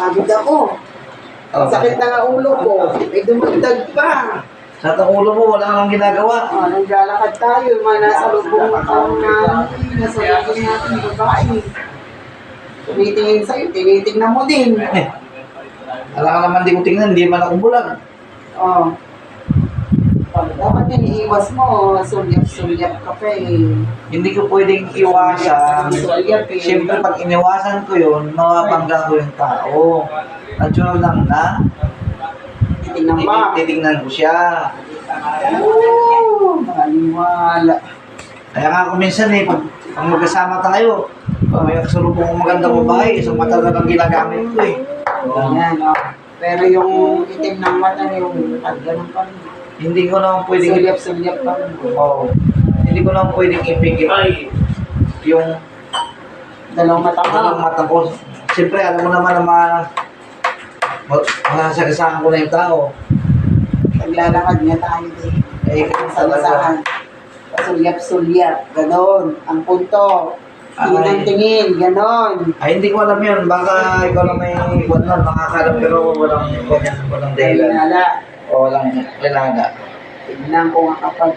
napagod ako. Oh. Sakit na ang ulo ko. May dumagdag pa. Sa itong ulo mo, wala kang ginagawa. Naglalakad tayo. Mga nasa lubong ang nasa lubong natin babae. Tumitingin sa'yo, tinitingnan mo din. Alam ka naman di ko tingnan, hindi man ako bulag. Oh. Dapat yan, iiwas mo. Sulyap-sulyap ka pa eh. Hindi ko pwedeng iwasan. Sulyap eh. Siyempre, pag iniwasan ko yun, mawabangga ko yung tao. Natural lang na. Titingnan ba? Titingnan ko siya. Maniwala. Kaya nga ako minsan eh, pag magkasama tayo, pag may kasalubong kong magandang babae, isang mata na lang ginagamit ko eh. Yan, oh. Pero yung itim ng mata yung ganun pa rin. Hindi ko naman pwedeng Sulyap-sulyap pa rin. Oo. Hindi ko naman pwedeng ipigil yung Dalawang mata ang mo. mata ko. Siyempre, alam mo naman na masasagasaan ko na yung tao. Paglalakad niya tayo din. Eh, Sa lasahan. Sulyap-sulyap. Ganon. Ang punto. Tingin ang tingin. Ganon. Ay, hindi ko alam yun. Baka ikaw na may iwan nun, nakakalam pero walang dahilan. Hinala. O walang kailangan. Tignan ko nga kapag